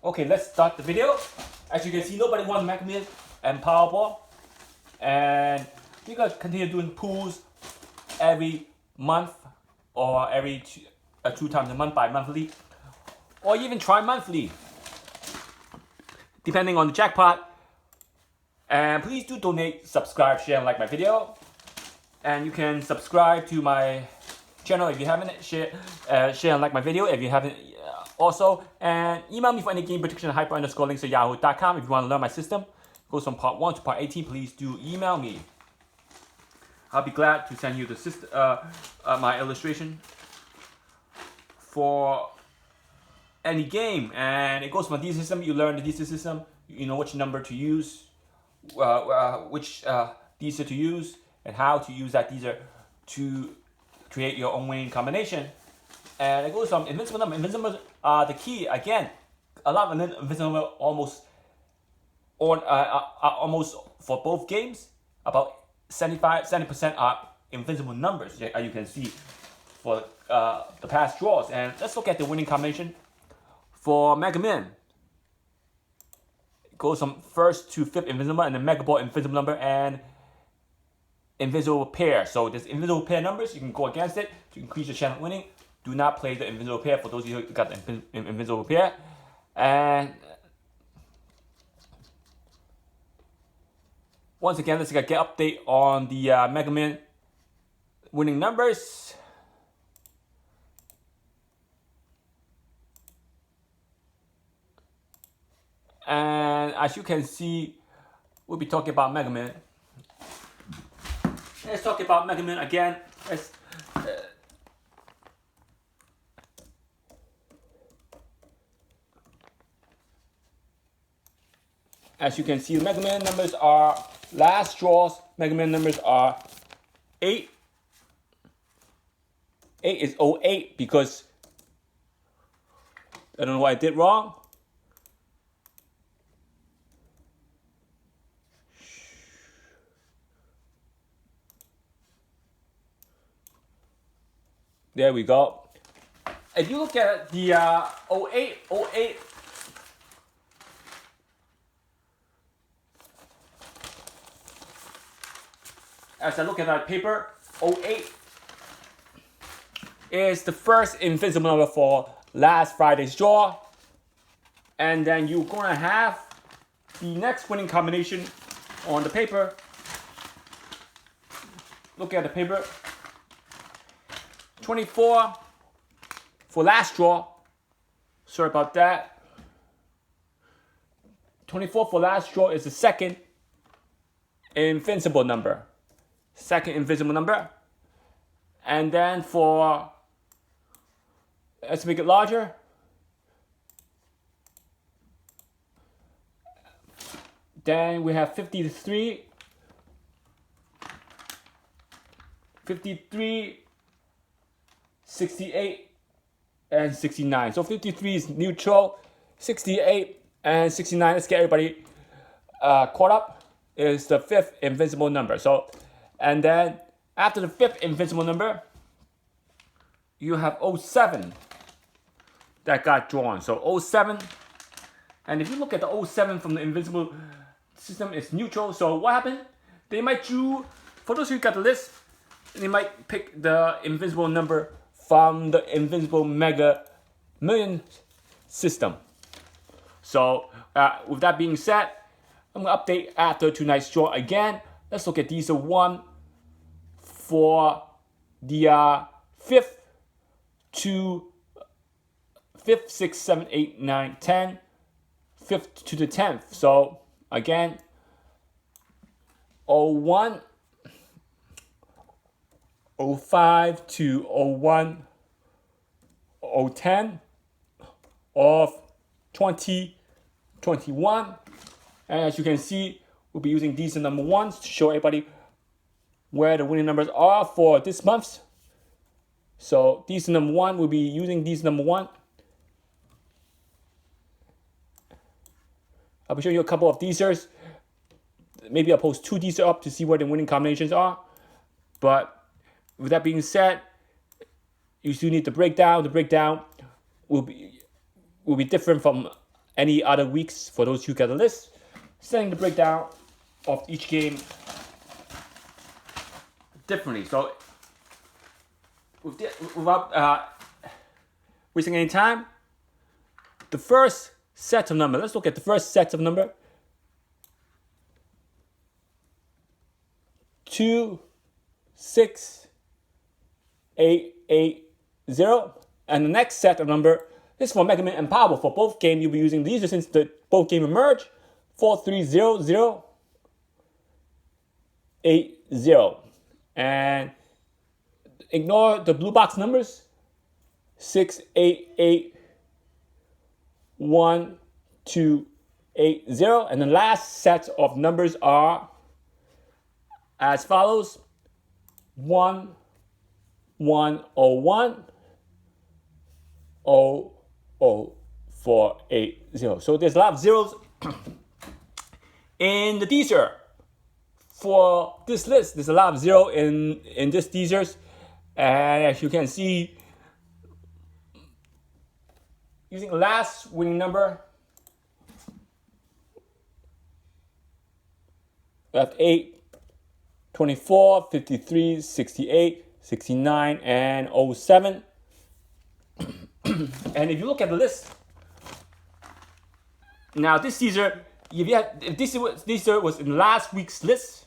Okay, let's start the video. As you can see, nobody won Mega Millions and Powerball. And we're going to continue doing pools every month or every two times a month, bi-monthly, or even tri-monthly, depending on the jackpot. And please do donate, subscribe, share, and like my video. And you can subscribe to my channel if you haven't. Share and like my video if you haven't also. And email me for any game prediction at hyper_links@yahoo.com if you want to learn my system. Goes from part 1 to part 18. Please do email me. I'll be glad to send you the system, my illustration for any game. And it goes from a Dster system. You learn the Dster system. You know which number to use, which Dster to use, and how to use that Dster to create your own winning combination. And it goes from Invincible number. Invincible are the key. Again, a lot of Invincible almost for both games. About 70% are Invincible numbers, as you can see for the past draws. And let's look at the winning combination for Mega Min. It goes from 1st to 5th Invincible, and then Mega Ball Invincible number and Invisible pair. So there's invisible pair numbers. You can go against it to increase your chance of winning. Do not play the invisible pair for those of you who got the invisible pair. And once again, let's get an update on the Mega Man winning numbers. And as you can see, we'll be talking about Mega Man. Let's talk about Mega Man again. As you can see, the Mega Man numbers are last draws. Mega Man numbers are 8. 8 is 08 because I don't know what I did wrong. There we go. If you look at the 08, as I look at that paper, 08 is the first Invincible number for last Friday's draw. And then you're going to have the next winning combination on the paper. Look at the paper. 24 for last draw. Sorry about that. 24 for last draw is the second Invincible number. Second Invincible number. And then for, let's make it larger. Then we have 53. 53. 68 and 69. So 53 is neutral. 68 and 69. Let's get everybody caught up. Is the 5th Invincible number. So, and then after the 5th Invincible number, you have 07 that got drawn. So 07. And if you look at the 07 from the Invincible system, it's neutral. So what happened? They might do, for those who got the list, they might pick the Invincible number from the Invincible Mega Million system. So with that being said, I'm going to update after tonight's draw again. Let's look at these 1 for the 5th to 5th, 6th, 7th, 8th, 9th, 10th, 5th to the 10th. So again, 01, 05 to 01, 010 of 2021. And as you can see, we'll be using these number 1s to show everybody where the winning numbers are for this month. So these number 1, we'll be using these number 1. I'll be showing you a couple of Dsters. Maybe I'll post 2 Dster up to see where the winning combinations are. But with that being said, you still need the breakdown. The breakdown will be different from any other weeks for those who get the list, setting the breakdown of each game differently. So without wasting any time, the first set of number. Let's look at the first set of number. 2, 6, 8, 8, 0. And the next set of number is for Mega Man and Powerball. For both games, you'll be using these since both games merge. 4, 3, 0, 0, 8, 0. And ignore the blue box numbers. 6, 8, 8, 1, 2, 8, 0. And the last set of numbers are as follows: 1, 1, 0, 1, 0, 0, 4, 8, 0. So there's a lot of zeros in the Dster. For this list, there's a lot of zero in this Dsters. And as you can see, using the last winning number, we have 8, 24, 53, 68, 69, and 07. And if you look at the list, now this Dster, if this Dster was in last week's list,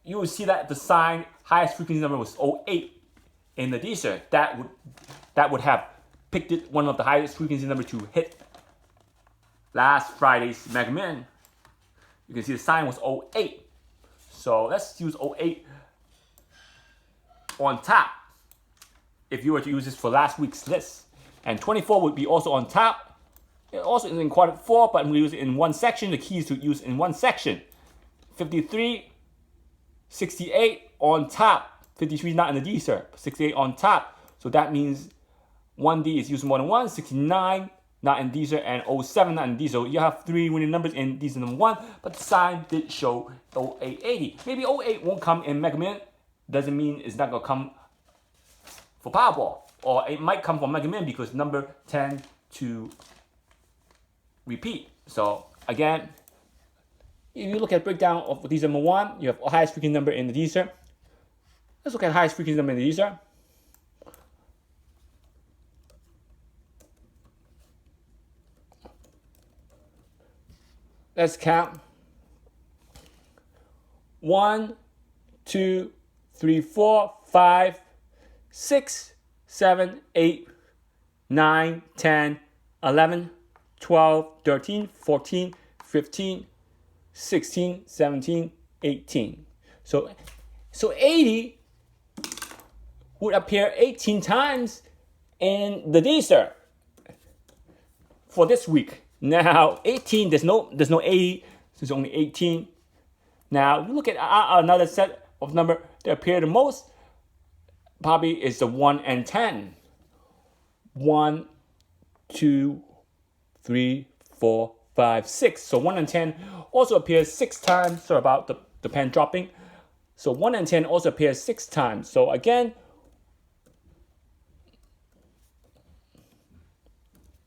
you will see that the sign highest frequency number was 08 in the Dster. That would have picked it one of the highest frequency number to hit last Friday's Mega Man. You can see the sign was 08. So let's use 08 on top if you were to use this for last week's list. And 24 would be also on top. It also is in quadrant 4, but I'm going to use it in one section. The key is to use in one section. 53, 68 on top. 53 is not in the Dster, 68 on top. So that means 1D is used more than one. 69 not in Dster, and 07 not in Dster. So you have 3 winning numbers in Dster number 1, but the sign did show 0880. Maybe 08 won't come in Mega Man. Doesn't mean it's not going to come for Powerball. Or it might come for Mega Man because number tend to repeat. So again, if you look at breakdown of Dster number 1, you have highest frequency number in the Dster. Let's look at highest frequency number in the Dster. Let's count. 1, 2, 3, 4, 5, 6, 7, 8, 9, 10, 11, 12, 13, 14, 15, 16, 17, 18. So 80 would appear 18 times in the Dster for this week. Now 18, there's no 80, so it's only 18. Now you look at another set of number that appear the most, probably is the 1 and 10. 1, 2, 3, 4, 5, 6. So 1 and 10 also appears 6 times. So about the pen dropping. So 1 and 10 also appears 6 times. So again,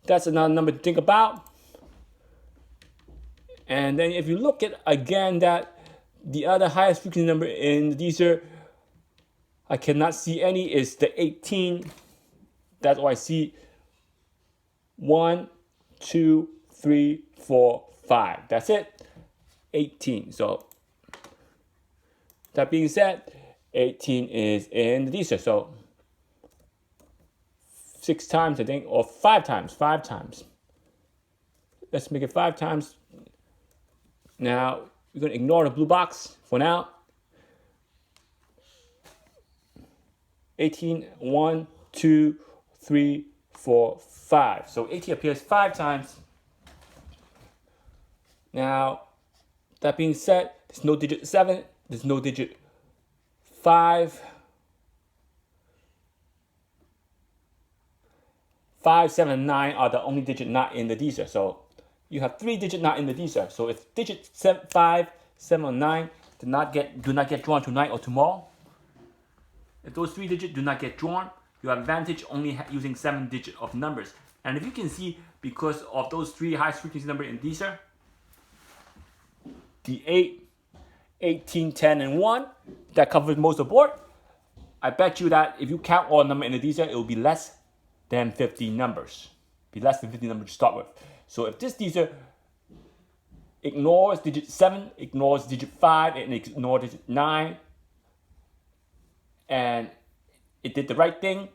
that's another number to think about. And then if you look at again that the other highest frequency number in the Dster, I cannot see any, is the 18. That's why I see 1, 2, 3, 4, 5. That's it. 18. So that being said, 18 is in the Dster. So 6 times, I think, or 5 times. 5 times. Let's make it 5 times. Now, we're going to ignore the blue box for now. 18, 1, 2, 3, 4, 5. So 18 appears 5 times. Now, that being said, there's no digit 7, there's no digit 5. 5, 7, and 9 are the only digit not in the Dster. So you have 3 digits not in the Dster. So if digit 5, 7, or 9 do not get drawn tonight or tomorrow, if those 3 digits do not get drawn, you have advantage only using 7 digits of numbers. And if you can see, because of those three highest frequency numbers in Dster, the 8, 18, 10, and 1, that covers most of the board. I bet you that if you count all numbers in the Dster, it will be less than 50 numbers. Be less than 50 numbers to start with. So if this Dster ignores digit 7, ignores digit 5, and ignores digit 9, and it did the right thing,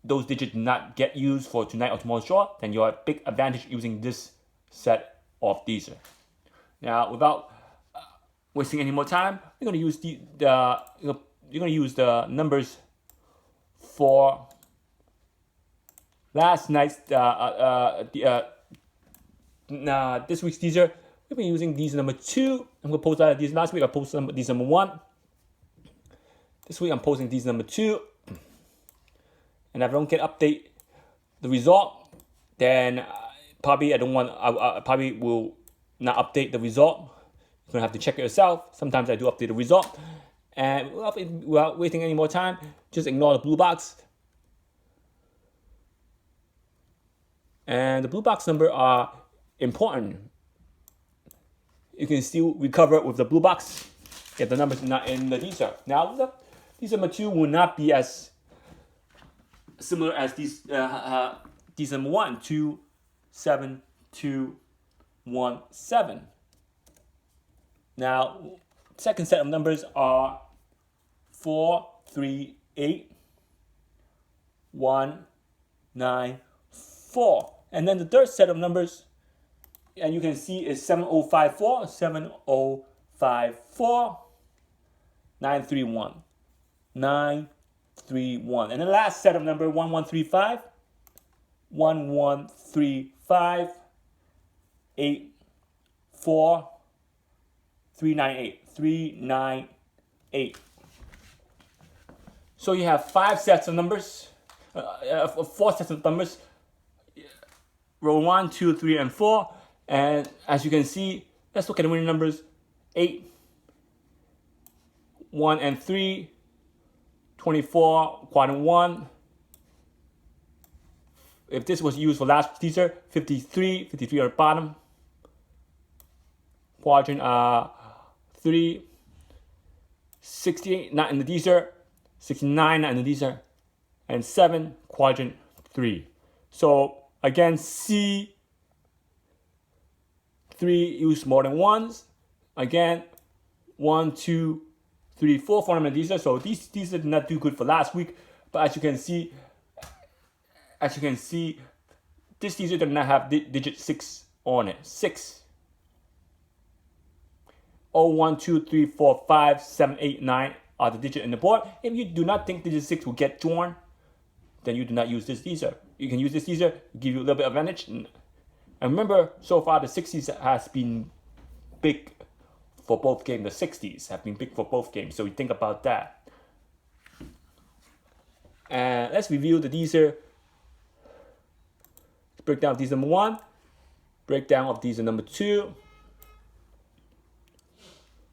those digits did not get used for tonight or tomorrow's draw, then you have a big advantage using this set of Dster. Now, without wasting any more time, we're going to use you're going to use the numbers for last night's this week's Dster. We've been using Dster number 2. I'm going to post that Dster last week. I posted Dster number 1. This week I'm posting Dster number 2. And if I don't get update the result, then probably I probably will not update the result. You're gonna have to check it yourself. Sometimes I do update the result. And without wasting any more time, just ignore the blue box. And the blue box numbers are important. You can still recover with the blue box if the numbers are not in the Dster. Now, Dster number 2 will not be as similar as Dster number 1, 2, 7, 2, 1, 7. Now, second set of numbers are 4, 3, 8, 1, 9, 4. And then the third set of numbers, and you can see, is 7054, 7054, 931, 931. And the last set of number 1135, 1135, 8, 4, 398, 398. So you have 5 sets of numbers, 4 sets of numbers, row 1, 2, 3, and 4. And as you can see, let's look at the winning numbers: 8, 1, and 3, 24, quadrant 1. If this was used for last Dster, 53 on the bottom. Quadrant 3, 68 not in the Dster, 69 not in the Dster, and 7 quadrant 3. So again, C3 use more than ones. Again, 1, 2, 3, 4 for them in the Dster. So these did not do good for last week. But as you can see, this Dster did not have digit 6 on it. 6. 0, 1, 2, 3, 4, 5, 7, 8, 9 are the digits in the board. If you do not think digit 6 will get drawn, then you do not use this Dster. You can use this Dster, give you a little bit of advantage. And remember, so far the 60s has been big for both games. The 60s have been big for both games, so you think about that. And let's review the Dster. Let's break down Dster number 1, breakdown of Dster number 2.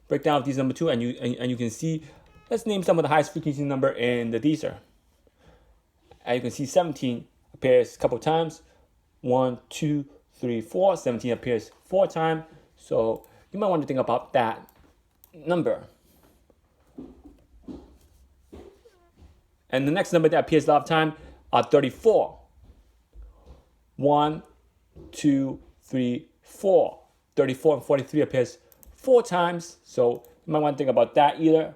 Breakdown of Dster number 2, and you can see, let's name some of the highest frequency number in the Dster. And you can see 17 appears a couple times. 1, 2, 3, 4. 17 appears 4 times. So you might want to think about that number. And the next number that appears a lot of time are 34. 1, 2, 3, 4. 34 and 43 appears 4 times, so you might want to think about that either.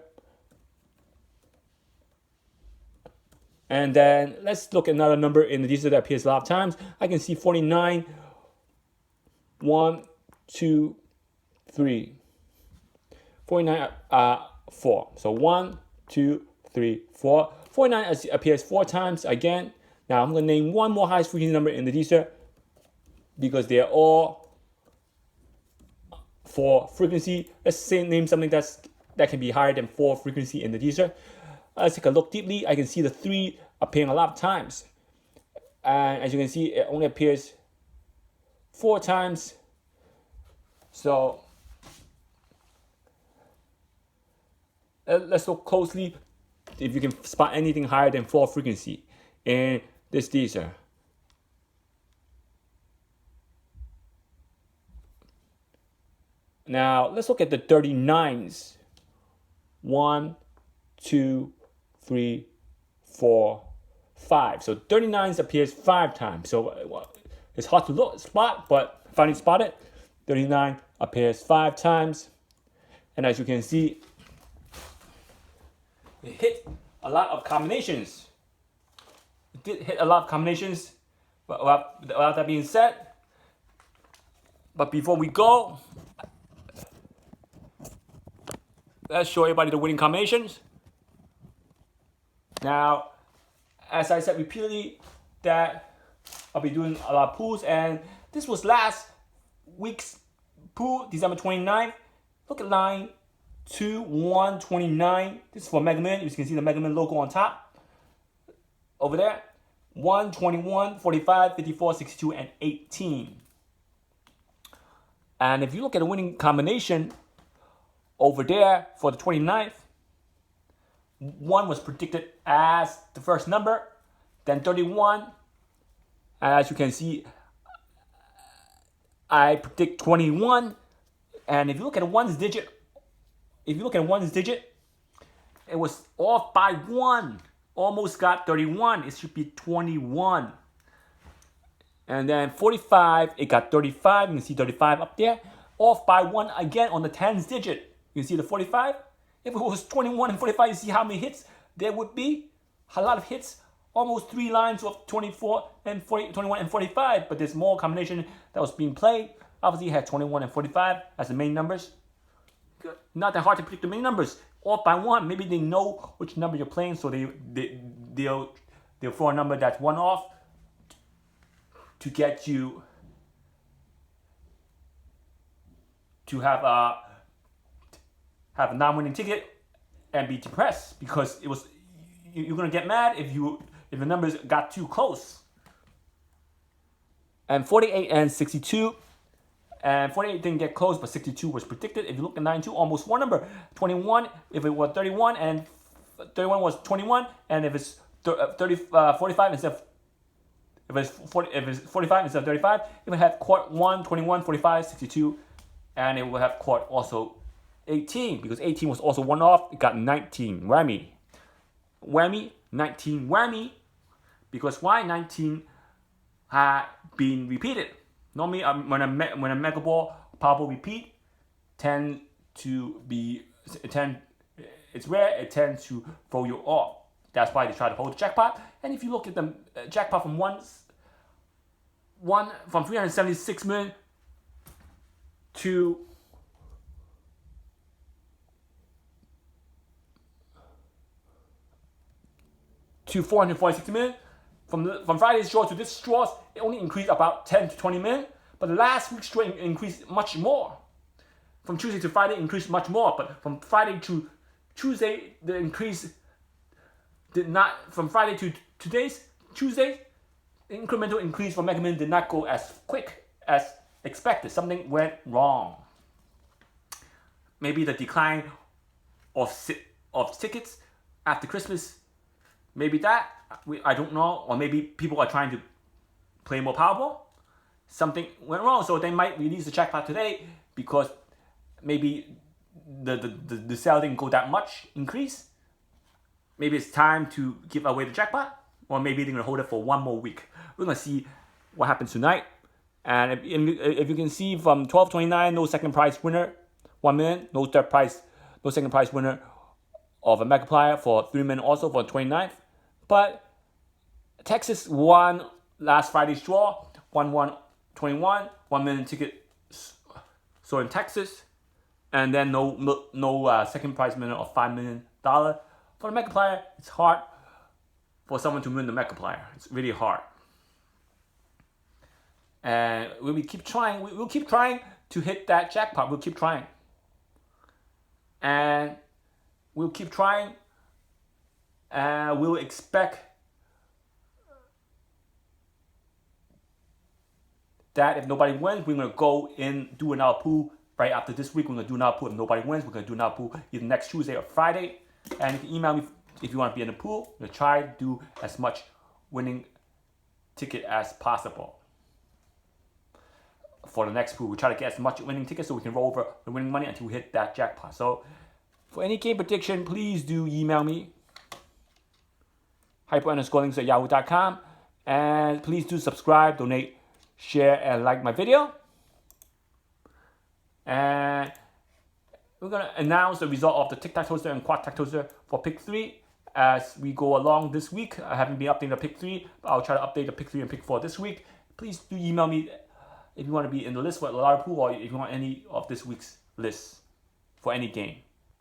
And then let's look at another number in the Dster that appears a lot of times. I can see 49, 1, 2, 3. 49, 4. So 1, 2, 3, 4. 49 appears 4 times again. Now I'm going to name one more highest frequency number in the Dster because they're all for frequency. Let's name something that can be higher than 4 frequency in the Dster. Let's take a look deeply. I can see the 3 appearing a lot of times. And as you can see, it only appears 4 times. So let's look closely if you can spot anything higher than 4 frequency in this Dster. Now let's look at the 39s. 1, 2, 3, 4, 5. So 39s appears 5 times. So it's hard to spot, but finally spotted. 39 appears 5 times. And as you can see, it hit a lot of combinations. It did hit a lot of combinations. But without that being said, but before we go, let's show everybody the winning combinations. Now, as I said repeatedly, that I'll be doing a lot of pools, and this was last week's pool, December 29th. Look at line 2, 1, 29. This is for Mega Man. You can see the Mega Man logo on top. Over there. 1, 21, 45, 54, 62, and 18. And if you look at the winning combination over there for the 29th, 1 was predicted as the first number, then 31. And as you can see, I predict 21. And if you look at one's digit, it was off by 1. Almost got 31. It should be 21. And then 45, it got 35. You can see 35 up there. Off by 1 again on the tens digit. You can see the 45. If it was 21 and 45, you see how many hits there would be? A lot of hits. Almost 3 lines of 24 and 40, 21 and 45. But there's more combination that was being played. Obviously, you had 21 and 45 as the main numbers. Not that hard to predict the main numbers. Off by 1. Maybe they know which number you're playing, so they'll throw a number that's 1 off to get you to have a non-winning ticket and be depressed, because you're gonna get mad if the numbers got too close. And 48 and 62. And 48 didn't get close, but 62 was predicted. If you look at 92, almost one number. 21, if it was 31, and 31 was 21, and if it's 45 instead of, if it's 45 instead of 35, it would have quart 1, 21, 45, 62, and it would have quart also 18, because 18 was also 1 off. It got 19. Whammy. 19 whammy. Because why? 19 had been repeated. Normally, when a Mega Ball Powerball repeat, it's rare, it tends to throw you off. That's why they try to hold the jackpot. And if you look at the jackpot from 376 million to to 446 million, from Friday's draw to this draw, it only increased about 10 to 20 million. But the last week's draw increased much more. From Tuesday to Friday, it increased much more. But from Friday to Tuesday, the increase did not. From Friday to today's Tuesday, the incremental increase for Mega Man did not go as quick as expected. Something went wrong. Maybe the decline of tickets after Christmas. Maybe that. I don't know. Or maybe people are trying to play more Powerball. Something went wrong, so they might release the jackpot today, because maybe the sale didn't go that much increase. Maybe it's time to give away the jackpot, or maybe they're gonna hold it for 1 more week. We're gonna see what happens tonight. And if you can see from 12.29, no second prize winner, 1 million, no second prize winner of a multiplier for 3 million also for 29th. But Texas won last Friday's draw, 1-1-21, 1 million ticket sold in Texas, and then no second prize winner of $5 million. For the multiplier, it's hard for someone to win the multiplier. It's really hard. And we'll keep trying. We'll keep trying to hit that jackpot. We'll keep trying. And we'll keep trying. And we'll expect that if nobody wins, we're going to go in, do another pool right after this week. We're going to do another pool. If nobody wins, we're going to do another pool either next Tuesday or Friday. And you can email me if you want to be in the pool. We'll try to do as much winning ticket as possible. for the next pool. We try to get as much winning tickets so we can roll over the winning money until we hit that jackpot. So for any game prediction, please do email me, hyper_links@yahoo.com, and please do subscribe, donate, share, and like my video. And we're gonna announce the result of the tic-tac-toe and quad-tac-toe for pick 3 as we go along this week. I haven't been updating the pick 3, but I'll try to update the pick 3 and pick 4 this week. Please do email me if you want to be in the list for a lot of pool, or if you want any of this week's lists for any game.